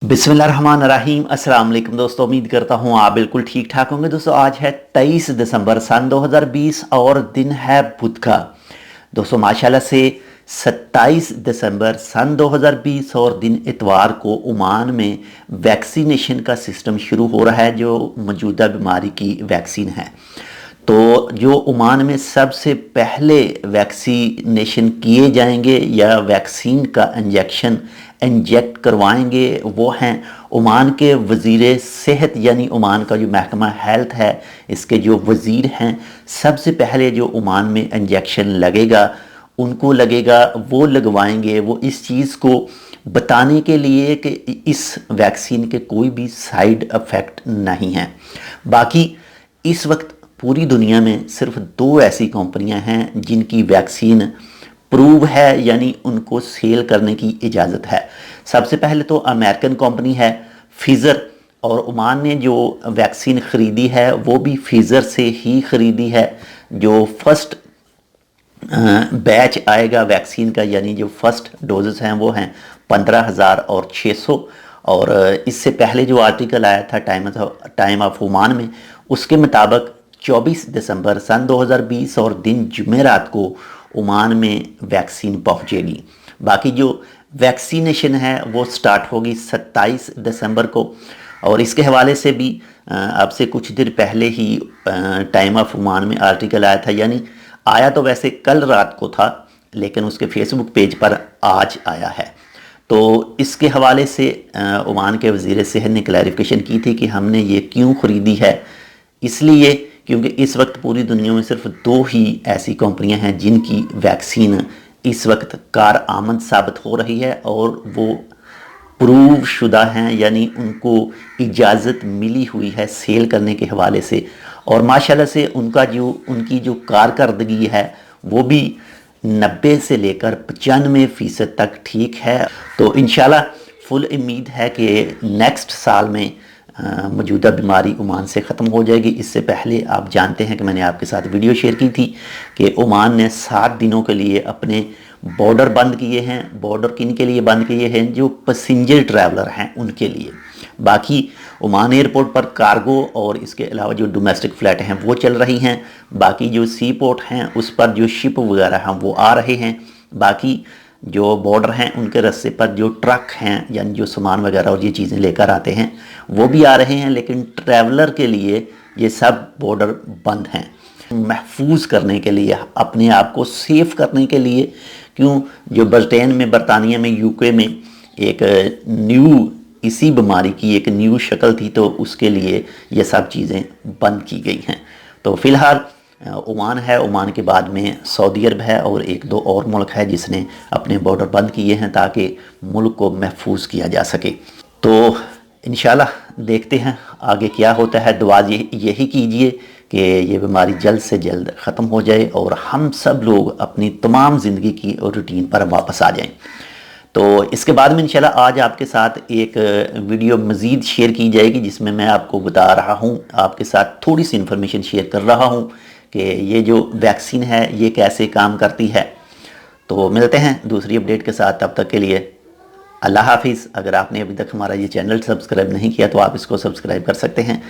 बिस्मिल्लाहिर्रहमानिर्रहीम। अस्सलाम वालेकुम दोस्तों, उम्मीद करता हूँ आप बिल्कुल ठीक ठाक होंगे। दोस्तों आज है 23 दिसंबर सन 2020 और दिन है बुध का। दोस्तों माशाल्लाह से 27 दिसंबर सन 2020 और दिन इतवार को ओमान में वैक्सीनेशन का सिस्टम शुरू हो रहा है, जो मौजूदा बीमारी की वैक्सीन है। तो जो ओमान में सबसे पहले वैक्सीनेशन किए जाएंगे या वैक्सीन का इंजेक्ट करवाएंगे वो हैं ओमान के वज़ीर सेहत, यानी ओमान का जो महकमा हेल्थ है इसके जो वज़ीर हैं। सबसे पहले जो ओमान में इंजेक्शन लगेगा उनको लगेगा, वो लगवाएंगे वो इस चीज़ को बताने के लिए कि इस वैक्सीन के कोई भी साइड इफ़ेक्ट नहीं हैं। बाकी इस वक्त पूरी दुनिया में सिर्फ 2 ऐसी कंपनियां हैं जिनकी वैक्सीन प्रूव है, यानी उनको सेल करने की इजाज़त है। सबसे पहले तो अमेरिकन कंपनी है फाइज़र, और ओमान ने जो वैक्सीन ख़रीदी है वो भी फाइज़र से ही ख़रीदी है। जो फर्स्ट बैच आएगा वैक्सीन का, यानी जो फर्स्ट डोजेस हैं वो हैं 15,600। और इससे पहले जो आर्टिकल आया था टाइम ऑफ ओमान में, उसके मुताबिक 24 दिसंबर सन 2020 और दिन जुमेरात को ओमान में वैक्सीन पहुंचेगी। बाकी जो वैक्सीनेशन है वो स्टार्ट होगी 27 दिसंबर को। और इसके हवाले से भी अब से कुछ देर पहले ही टाइम ऑफ ओमान में आर्टिकल आया था, यानी आया तो वैसे कल रात को था लेकिन उसके फेसबुक पेज पर आज आया है। तो इसके हवाले से ओमान के वज़ीर सेहत ने क्लैरिफिकेशन की थी कि हमने ये क्यों ख़रीदी है, इसलिए क्योंकि इस वक्त पूरी दुनिया में सिर्फ 2 ही ऐसी कंपनियां हैं जिनकी वैक्सीन इस वक्त कारआमद साबित हो रही है और वो प्रूव शुदा हैं, यानी उनको इजाज़त मिली हुई है सेल करने के हवाले से। और माशाल्लाह से उनकी जो कारकर्दगी है वो भी 90 से लेकर 95% तक ठीक है। तो इंशाल्लाह फुल उम्मीद है कि नेक्स्ट साल में मौजूदा बीमारी ओमान से ख़त्म हो जाएगी। इससे पहले आप जानते हैं कि मैंने आपके साथ वीडियो शेयर की थी कि ओमान ने 7 दिनों के लिए अपने बॉर्डर बंद किए हैं। बॉर्डर किन के लिए बंद किए हैं? जो पैसेंजर ट्रैवलर हैं उनके लिए। बाकी ओमान एयरपोर्ट पर कार्गो और इसके अलावा जो डोमेस्टिक फ़्लाइट हैं वो चल रही हैं। बाकी जो सी पोर्ट हैं उस पर जो शिप वगैरह हैं वो आ रहे हैं। बाकी जो बॉर्डर हैं उनके रास्ते पर जो ट्रक हैं, यानी जो सामान वगैरह और ये चीज़ें लेकर आते हैं वो भी आ रहे हैं, लेकिन ट्रैवलर के लिए ये सब बॉर्डर बंद हैं। महफूज करने के लिए, अपने आप को सेफ करने के लिए, क्यों जो बरतानिया में यूके में एक इसी बीमारी की एक न्यू शक्ल थी, तो उसके लिए ये सब चीज़ें बंद की गई हैं। तो फ़िलहाल ओमान है, ओमान के बाद में सऊदी अरब है और 1-2 और मुल्क है जिसने अपने बॉर्डर बंद किए हैं ताकि मुल्क को महफूज किया जा सके। तो इंशाल्लाह देखते हैं आगे क्या होता है। दुआ यही कीजिए कि ये बीमारी जल्द से जल्द ख़त्म हो जाए और हम सब लोग अपनी तमाम ज़िंदगी की रूटीन पर वापस आ जाएं। तो इसके बाद में इंशाल्लाह आज आपके साथ एक वीडियो मज़ीद शेयर की जाएगी जिसमें मैं आपको बता रहा हूँ, आपके साथ थोड़ी सी इन्फॉर्मेशन शेयर कर रहा हूँ कि ये जो वैक्सीन है ये कैसे काम करती है। तो मिलते हैं दूसरी अपडेट के साथ, तब तक के लिए अल्लाह हाफिज़। अगर आपने अभी तक हमारा ये चैनल सब्सक्राइब नहीं किया तो आप इसको सब्सक्राइब कर सकते हैं।